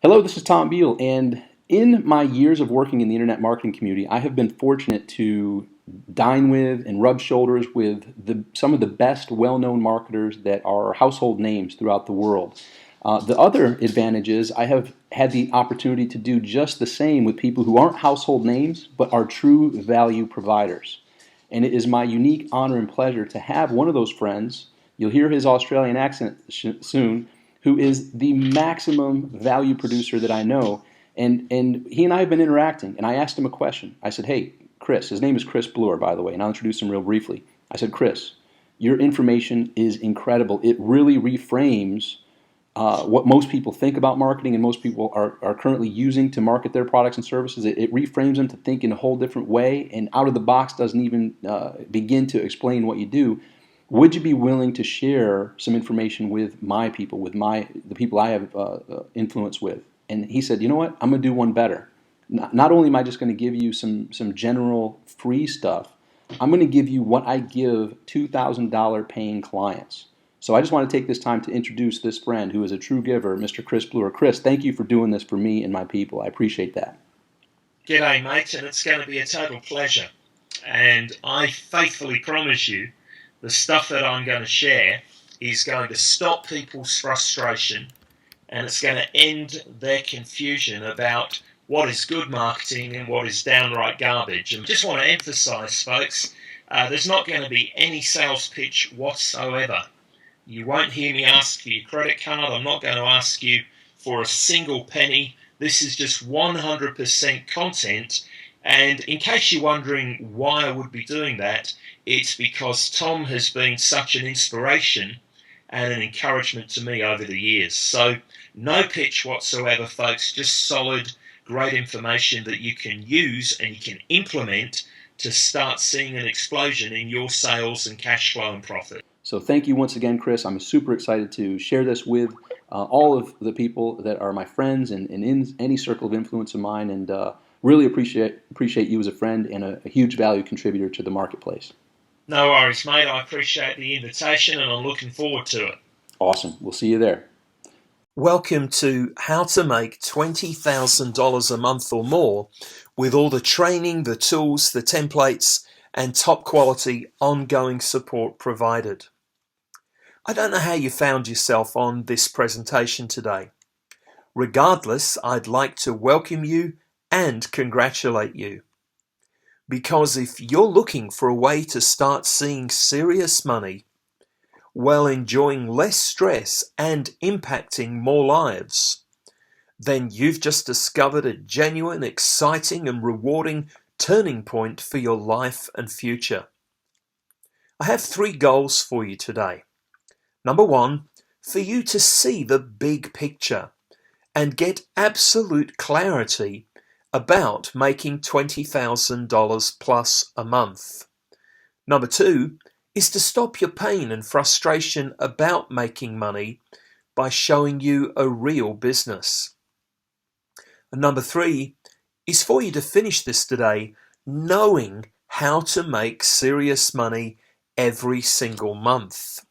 Hello, this is Tom Beal, and in my years of working in the internet marketing community, I have been fortunate to dine with and rub shoulders with some of the best well-known marketers that are household names throughout the world. The other advantage is I have had the opportunity to do just the same with people who aren't household names, but are true value providers. And it is my unique honor and pleasure to have one of those friends, you'll hear his Australian accent soon, who is the maximum value producer that I know. And he and I have been interacting, and I asked him a question. I said, hey, Chris, his name is Chris Bloor, by the way, and I'll introduce him real briefly. I said, Chris, your information is incredible. It really reframes what most people think about marketing and most people are currently using to market their products and services. It reframes them to think in a whole different way, and out of the box doesn't even begin to explain what you do. Would you be willing to share some information with my people, with the people I have influence with? And he said, you know what? I'm going to do one better. Not only am I just going to give you some general free stuff, I'm going to give you what I give $2,000 paying clients. So I just want to take this time to introduce this friend who is a true giver, Mr. Chris Bloor. Chris, thank you for doing this for me and my people. I appreciate that. G'day, mate, and it's going to be a total pleasure. And I faithfully promise you, the stuff that I'm going to share is going to stop people's frustration and it's going to end their confusion about what is good marketing and what is downright garbage. And I just want to emphasize, folks, there's not going to be any sales pitch whatsoever. You won't hear me ask for your credit card. I'm not going to ask you for a single penny. This is just 100% content. And in case you're wondering why I would be doing that, it's because Tom has been such an inspiration and an encouragement to me over the years. So no pitch whatsoever, folks, just solid, great information that you can use and you can implement to start seeing an explosion in your sales and cash flow and profit. So thank you once again, Chris. I'm super excited to share this with all of the people that are my friends and in any circle of influence of mine, and really appreciate you as a friend and a huge value contributor to the marketplace. No worries, mate. I appreciate the invitation and I'm looking forward to it. Awesome. We'll see you there. Welcome to How to Make $20,000 a month or more with all the training, the tools, the templates, and top quality ongoing support provided. I don't know how you found yourself on this presentation today. Regardless, I'd like to welcome you and congratulate you. Because if you're looking for a way to start seeing serious money while enjoying less stress and impacting more lives, then you've just discovered a genuine, exciting and rewarding turning point for your life and future. I have 3 goals for you today. Number 1, for you to see the big picture and get absolute clarity about making $20,000 plus a month. Number 2 is to stop your pain and frustration about making money by showing you a real business. And number 3 is for you to finish this today knowing how to make serious money every single month.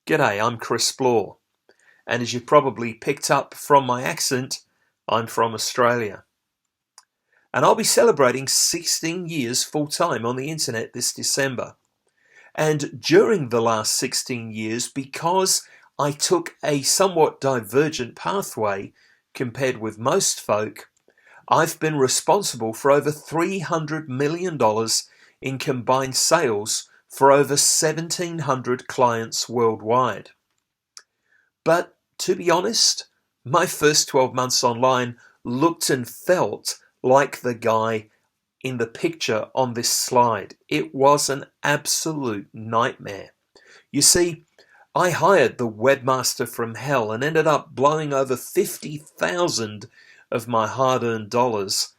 G'day, I'm Chris Bloor, and as you probably picked up from my accent, I'm from Australia. And I'll be celebrating 16 years full-time on the internet this December. And during the last 16 years, because I took a somewhat divergent pathway compared with most folk, I've been responsible for over $300 million in combined sales for over 1,700 clients worldwide. But to be honest, my first 12 months online looked and felt like the guy in the picture on this slide. It was an absolute nightmare. You see, I hired the webmaster from hell and ended up blowing over 50,000 of my hard-earned dollars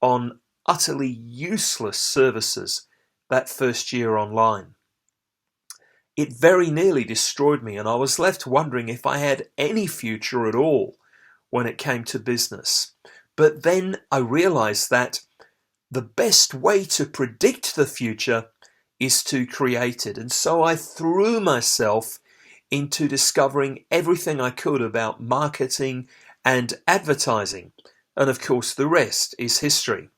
on utterly useless services that first year online. It very nearly destroyed me, and I was left wondering if I had any future at all when it came to business. But then I realized that the best way to predict the future is to create it. And so I threw myself into discovering everything I could about marketing and advertising. And of course, the rest is history.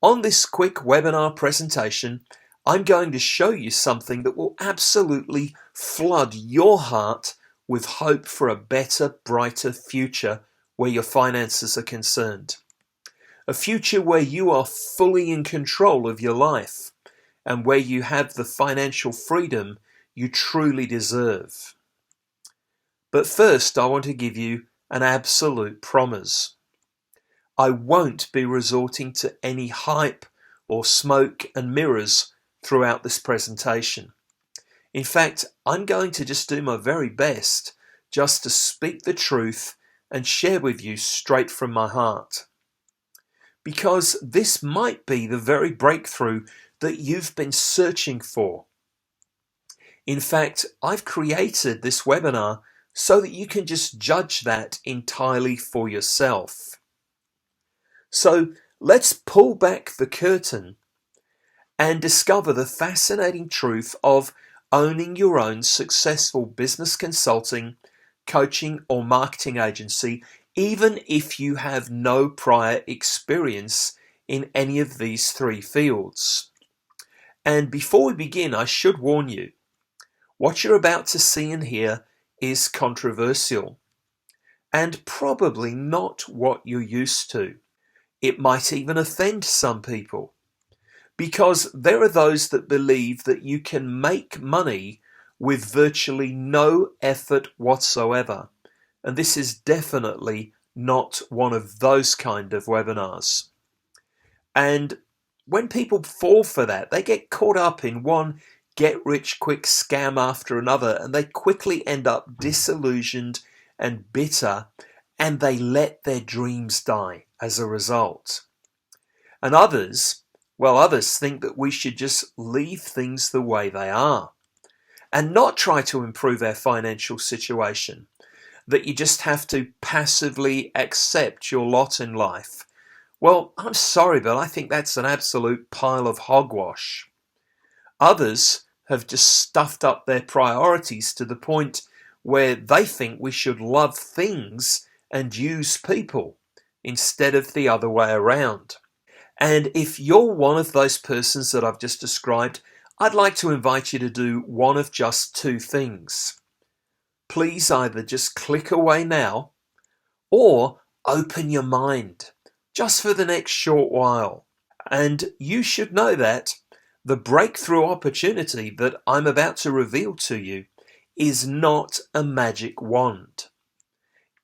On this quick webinar presentation, I'm going to show you something that will absolutely flood your heart with hope for a better, brighter future where your finances are concerned. A future where you are fully in control of your life and where you have the financial freedom you truly deserve. But first, I want to give you an absolute promise. I won't be resorting to any hype or smoke and mirrors throughout this presentation. In fact, I'm going to just do my very best just to speak the truth and share with you straight from my heart. Because this might be the very breakthrough that you've been searching for. In fact, I've created this webinar so that you can just judge that entirely for yourself. So let's pull back the curtain and discover the fascinating truth of owning your own successful business consulting, coaching, or marketing agency, even if you have no prior experience in any of these three fields. And before we begin, I should warn you, what you're about to see and hear is controversial and probably not what you're used to. It might even offend some people, because there are those that believe that you can make money with virtually no effort whatsoever. And this is definitely not one of those kind of webinars. And when people fall for that, they get caught up in one get-rich-quick scam after another, and they quickly end up disillusioned and bitter, and they let their dreams die as a result. And others think that we should just leave things the way they are and not try to improve our financial situation, that you just have to passively accept your lot in life. Well, I'm sorry, but I think that's an absolute pile of hogwash. Others have just stuffed up their priorities to the point where they think we should love things and use people instead of the other way around. And if you're one of those persons that I've just described, I'd like to invite you to do one of just two things. Please either just click away now or open your mind just for the next short while. And you should know that the breakthrough opportunity that I'm about to reveal to you is not a magic wand.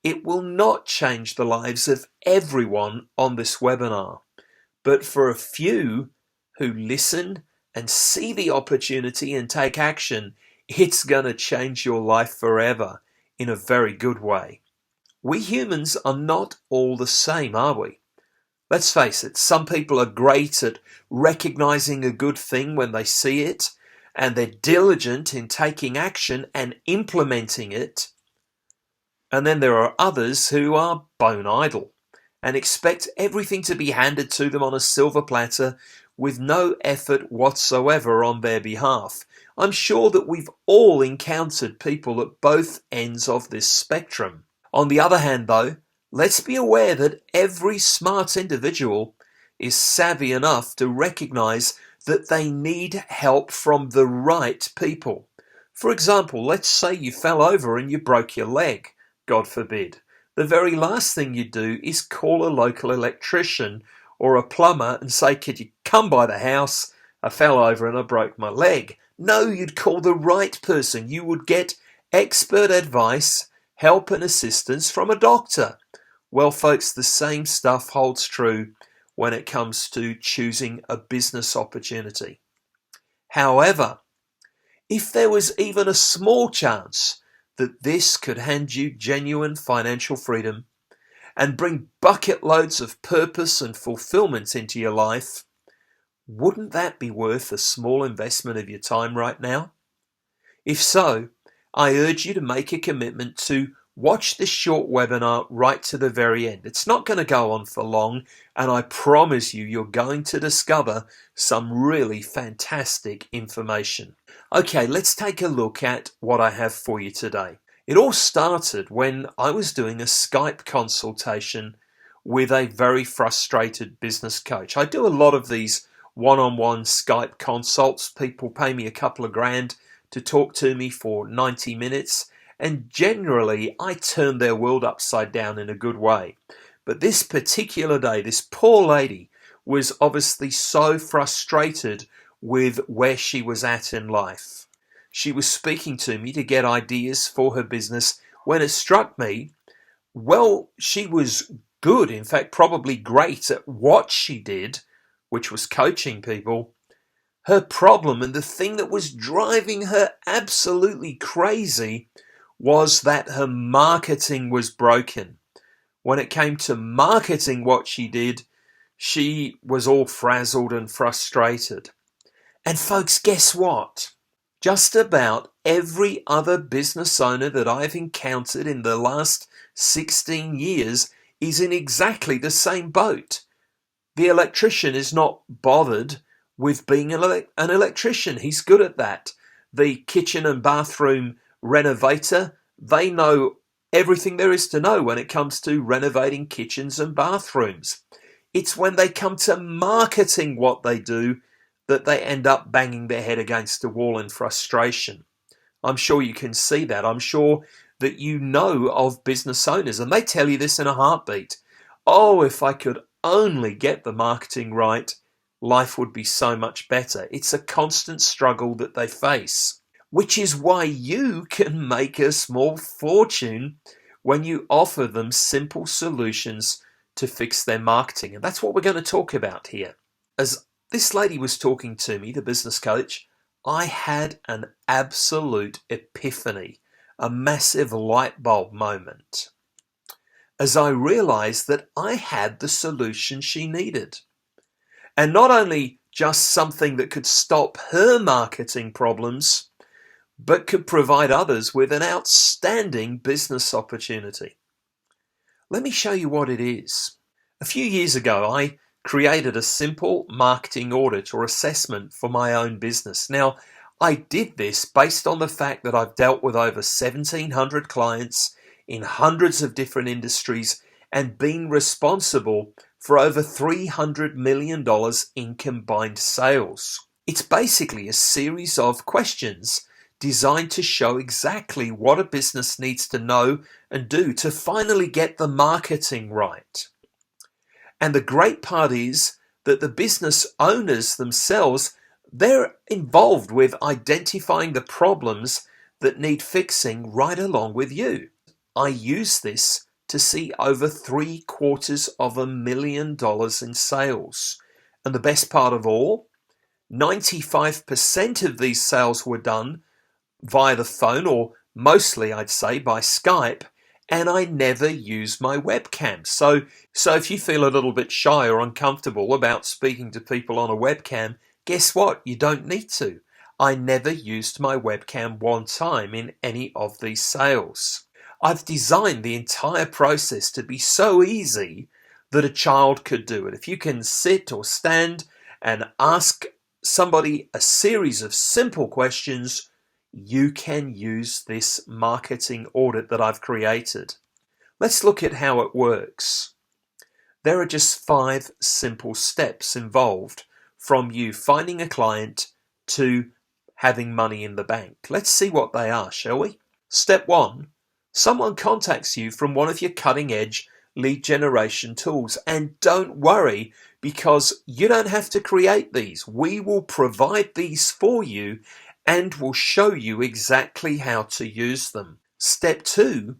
It will not change the lives of everyone on this webinar, but for a few who listen and see the opportunity and take action, it's going to change your life forever in a very good way. We humans are not all the same, are we? Let's face it, some people are great at recognizing a good thing when they see it, and they're diligent in taking action and implementing it. And then there are others who are bone idle and expect everything to be handed to them on a silver platter with no effort whatsoever on their behalf. I'm sure that we've all encountered people at both ends of this spectrum. On the other hand, though, let's be aware that every smart individual is savvy enough to recognize that they need help from the right people. For example, let's say you fell over and you broke your leg, God forbid. The very last thing you do is call a local electrician or a plumber and say, could you come by the house? I fell over and I broke my leg. No, you'd call the right person. You would get expert advice, help and assistance from a doctor. Well, folks, the same stuff holds true when it comes to choosing a business opportunity. However, if there was even a small chance that this could hand you genuine financial freedom and bring bucket loads of purpose and fulfillment into your life, wouldn't that be worth a small investment of your time right now? If so, I urge you to make a commitment to watch this short webinar right to the very end. It's not going to go on for long, and I promise you, you're going to discover some really fantastic information. Okay, let's take a look at what I have for you today. It all started when I was doing a Skype consultation with a very frustrated business coach. I do a lot of these one-on-one Skype consults. People pay me a couple of grand to talk to me for 90 minutes, and generally I turn their world upside down in a good way. But this particular day, this poor lady was obviously so frustrated with where she was at in life. She was speaking to me to get ideas for her business when it struck me, well, she was good, in fact, probably great at what she did, which was coaching people. Her problem and the thing that was driving her absolutely crazy was that her marketing was broken. When it came to marketing what she did, she was all frazzled and frustrated. And folks, guess what? Just about every other business owner that I've encountered in the last 16 years is in exactly the same boat. The electrician is not bothered with being an electrician. He's good at that. The kitchen and bathroom renovator, they know everything there is to know when it comes to renovating kitchens and bathrooms. It's when they come to marketing what they do that they end up banging their head against a wall in frustration. I'm sure you can see that. I'm sure that you know of business owners, and they tell you this in a heartbeat. Oh, if I could only get the marketing right, life would be so much better. It's a constant struggle that they face, which is why you can make a small fortune when you offer them simple solutions to fix their marketing. And that's what we're going to talk about here. As this lady was talking to me, the business coach, I had an absolute epiphany, a massive light bulb moment, as I realized that I had the solution she needed. And not only just something that could stop her marketing problems, but could provide others with an outstanding business opportunity. Let me show you what it is. A few years ago, I created a simple marketing audit or assessment for my own business. Now, I did this based on the fact that I've dealt with over 1,700 clients in hundreds of different industries and been responsible for over $300 million in combined sales. It's basically a series of questions designed to show exactly what a business needs to know and do to finally get the marketing right. And the great part is that the business owners themselves, they're involved with identifying the problems that need fixing right along with you. I use this to see over $750,000 in sales. And the best part of all, 95% of these sales were done via the phone, or mostly I'd say by Skype, and I never use my webcam. So if you feel a little bit shy or uncomfortable about speaking to people on a webcam, guess what? You don't need to. I never used my webcam one time in any of these sales. I've designed the entire process to be so easy that a child could do it. If you can sit or stand and ask somebody a series of simple questions, you can use this marketing audit that I've created. Let's look at how it works. There are just 5 simple steps involved from you finding a client to having money in the bank. Let's see what they are, shall we? Step 1, someone contacts you from one of your cutting-edge lead generation tools. And don't worry, because you don't have to create these. We will provide these for you and will show you exactly how to use them. Step 2,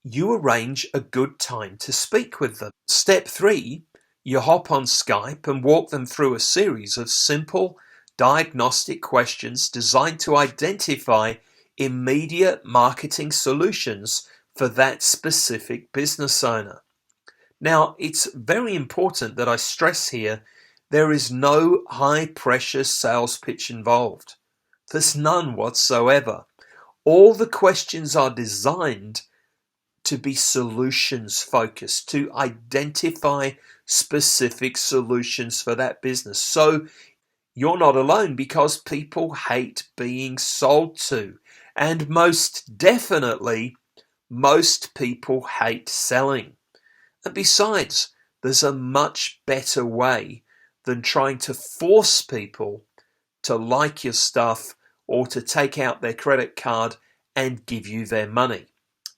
you arrange a good time to speak with them. Step 3, you hop on Skype and walk them through a series of simple diagnostic questions designed to identify immediate marketing solutions for that specific business owner. Now, it's very important that I stress here, there is no high-pressure sales pitch involved. There's none whatsoever. All the questions are designed to be solutions focused, to identify specific solutions for that business. So you're not alone, because people hate being sold to. And most definitely, most people hate selling. And besides, there's a much better way than trying to force people to like your stuff or to take out their credit card and give you their money.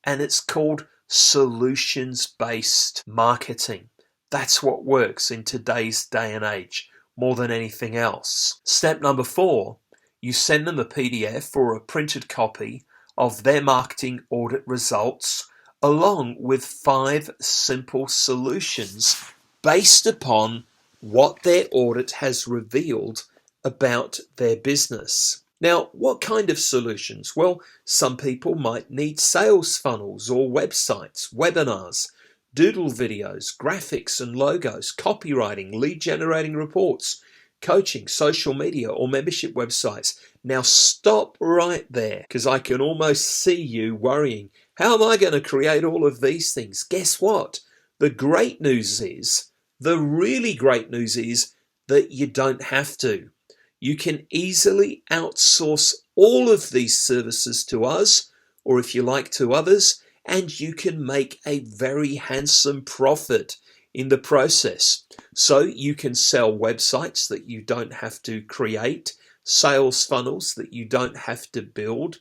And it's called solutions-based marketing. That's what works in today's day and age more than anything else. Step number 4, you send them a PDF or a printed copy of their marketing audit results along with 5 simple solutions based upon what their audit has revealed about their business. Now, what kind of solutions? Well, some people might need sales funnels or websites, webinars, doodle videos, graphics and logos, copywriting, lead generating reports, coaching, social media or membership websites. Now stop right there, because I can almost see you worrying. How am I going to create all of these things? Guess what? The really great news is that you don't have to. You can easily outsource all of these services to us, or if you like to others, and you can make a very handsome profit in the process. So you can sell websites that you don't have to create, sales funnels that you don't have to build,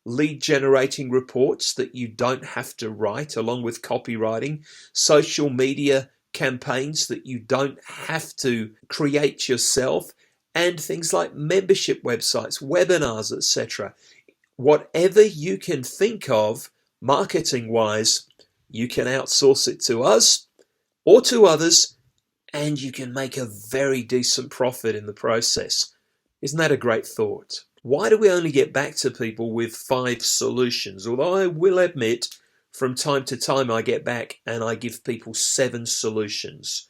lead generating reports that you don't have to write along with copywriting, social media campaigns that you don't have to create yourself, and things like membership websites, webinars, etc. Whatever you can think of marketing wise, you can outsource it to us or to others, and you can make a very decent profit in the process. Isn't that a great thought? Why do we only get back to people with 5 solutions? Although I will admit, from time to time I get back and I give people 7 solutions.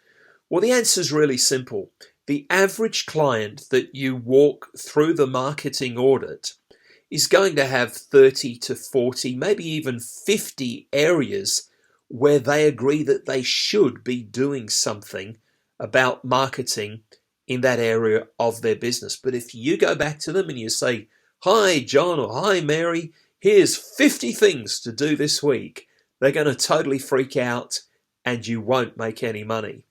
Well, the answer is really simple. The average client that you walk through the marketing audit is going to have 30 to 40, maybe even 50 areas where they agree that they should be doing something about marketing in that area of their business. But if you go back to them and you say, "Hi, John," or "Hi, Mary, here's 50 things to do this week," they're going to totally freak out and you won't make any money.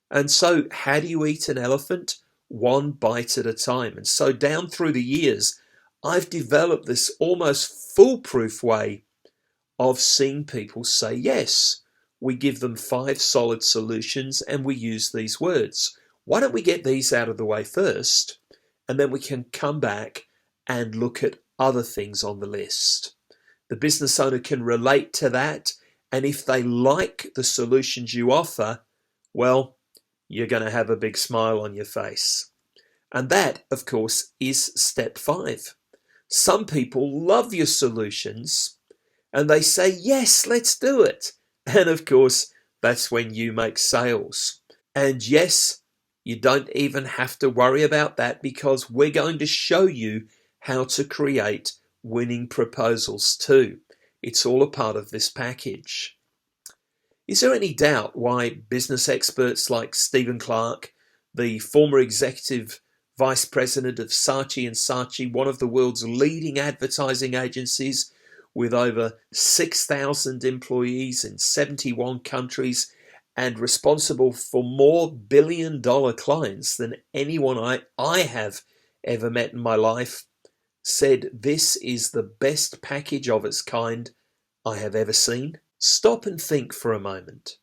And so how do you eat an elephant? One bite at a time. And so down through the years, I've developed this almost foolproof way of seeing people say yes. We give them 5 solid solutions and we use these words. Why don't we get these out of the way first, and then we can come back and look at other things on the list. The business owner can relate to that, and if they like the solutions you offer, well, you're going to have a big smile on your face. And that, of course, is step 5. Some people love your solutions and they say, "Yes, let's do it." And of course, that's when you make sales. And yes, you don't even have to worry about that, because we're going to show you how to create winning proposals too. It's all a part of this package. Is there any doubt why business experts like Stephen Clark, the former executive vice president of Saatchi & Saatchi, one of the world's leading advertising agencies with over 6,000 employees in 71 countries and responsible for more billion-dollar clients than anyone I have ever met in my life, said this is the best package of its kind I have ever seen? Stop and think for a moment.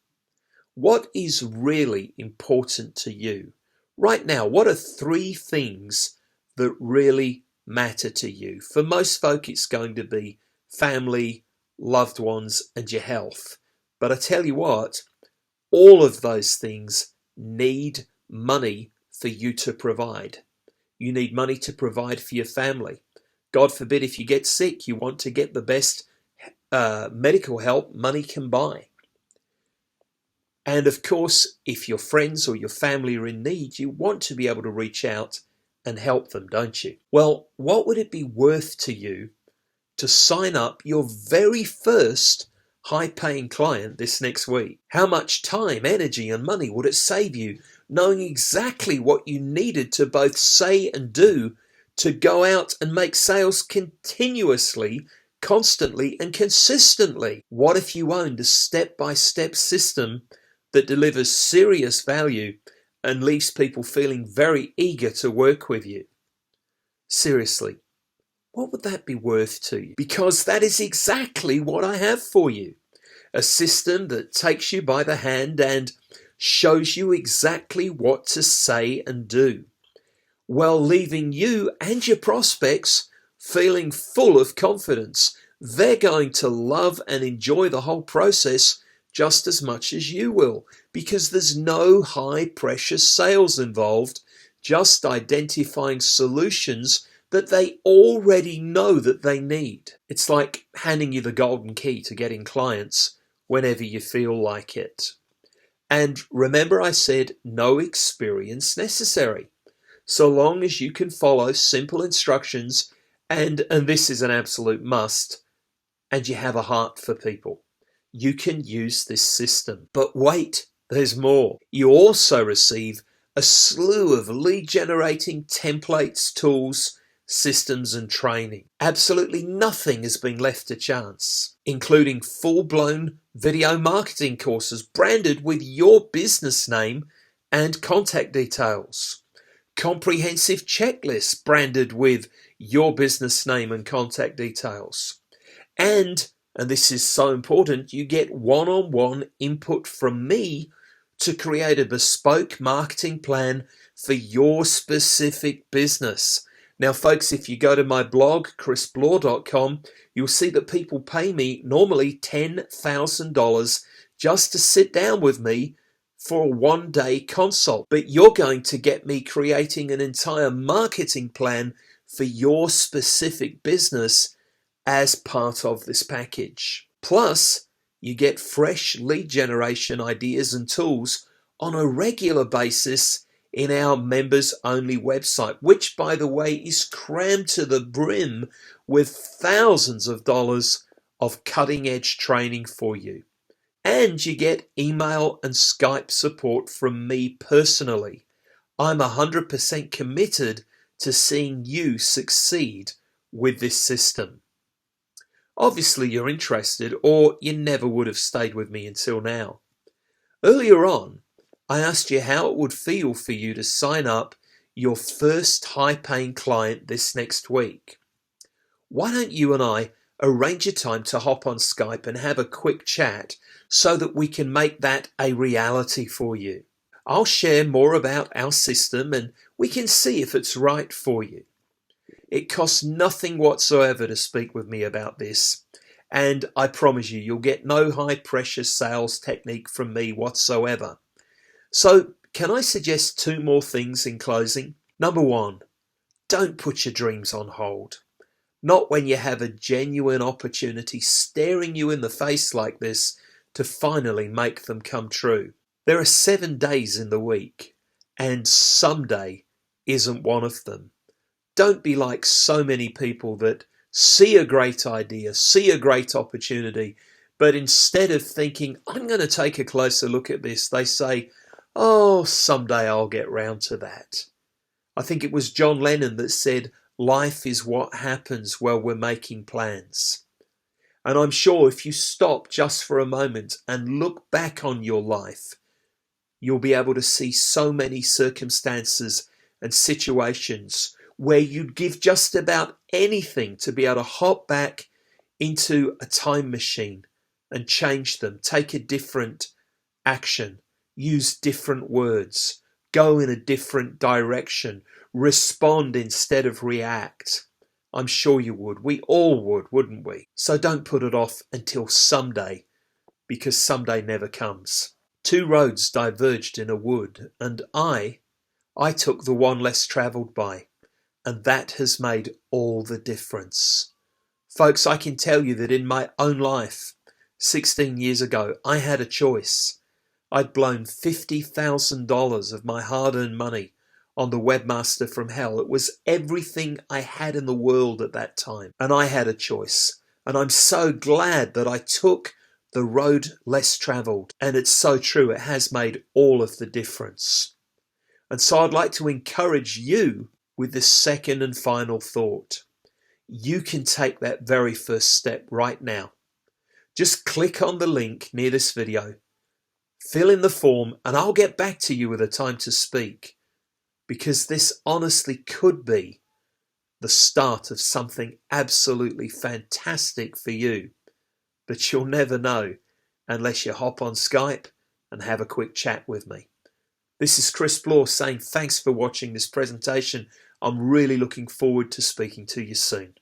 What is really important to you? Right now, what are 3 things that really matter to you? For most folk, it's going to be family, loved ones, and your health. But I tell you what, all of those things need money for you to provide. You need money to provide for your family. God forbid, if you get sick, you want to get the best medical help money can buy. And of course, if your friends or your family are in need, you want to be able to reach out and help them, don't you? Well, what would it be worth to you to sign up your very first high-paying client this next week? How much time, energy, and money would it save you knowing exactly what you needed to both say and do to go out and make sales continuously, constantly, and consistently? What if you owned a step-by-step system that delivers serious value and leaves people feeling very eager to work with you? Seriously, what would that be worth to you? Because that is exactly what I have for you. A system that takes you by the hand and shows you exactly what to say and do, while leaving you and your prospects feeling full of confidence. They're going to love and enjoy the whole process just as much as you will, because there's no high pressure sales involved, just identifying solutions that they already know that they need. It's like handing you the golden key to getting clients whenever you feel like it. And remember, I said no experience necessary. So long as you can follow simple instructions, and this is an absolute must, and you have a heart for people, you can use this system. But wait, there's more. You also receive a slew of lead generating templates, tools, systems, and training. Absolutely nothing has been left to chance, including full-blown video marketing courses branded with your business name and contact details. Comprehensive checklists branded with your business name and contact details. And this is so important, you get one-on-one input from me to create a bespoke marketing plan for your specific business. Now, folks, if you go to my blog, chrisbloor.com, you'll see that people pay me normally $10,000 just to sit down with me for a one-day consult. But you're going to get me creating an entire marketing plan for your specific business as part of this package. Plus, you get fresh lead generation ideas and tools on a regular basis in our members-only website, which, by the way, is crammed to the brim with thousands of dollars of cutting-edge training for you. And you get email and Skype support from me personally. I'm 100% committed to seeing you succeed with this system. Obviously, you're interested, or you never would have stayed with me until now. Earlier on, I asked you how it would feel for you to sign up your first high-paying client this next week. Why don't you and I arrange a time to hop on Skype and have a quick chat so that we can make that a reality for you? I'll share more about our system and we can see if it's right for you. It costs nothing whatsoever to speak with me about this, and I promise you, you'll get no high-pressure sales technique from me whatsoever. So, can I suggest two more things in closing? Number one, don't put your dreams on hold. Not when you have a genuine opportunity staring you in the face like this to finally make them come true. There are 7 days in the week, and someday isn't one of them. Don't be like so many people that see a great idea, see a great opportunity, but instead of thinking, I'm going to take a closer look at this, they say, oh, someday I'll get round to that. I think it was John Lennon that said, life is what happens while we're making plans. And I'm sure if you stop just for a moment and look back on your life, you'll be able to see so many circumstances and situations where you'd give just about anything to be able to hop back into a time machine and change them, take a different action, use different words, go in a different direction, respond instead of react. I'm sure you would. We all would, wouldn't we? So don't put it off until someday, because someday never comes. 2 roads diverged in a wood, and I took the one less travelled by. And that has made all the difference. Folks, I can tell you that in my own life, 16 years ago, I had a choice. I'd blown $50,000 of my hard-earned money on the webmaster from hell. It was everything I had in the world at that time. And I had a choice. And I'm so glad that I took the road less travelled. And it's so true. It has made all of the difference. And so I'd like to encourage you with the second and final thought. You can take that very first step right now. Just click on the link near this video, fill in the form, and I'll get back to you with a time to speak, because this honestly could be the start of something absolutely fantastic for you. But you'll never know unless you hop on Skype and have a quick chat with me. This is Chris Bloor saying thanks for watching this presentation. I'm really looking forward to speaking to you soon.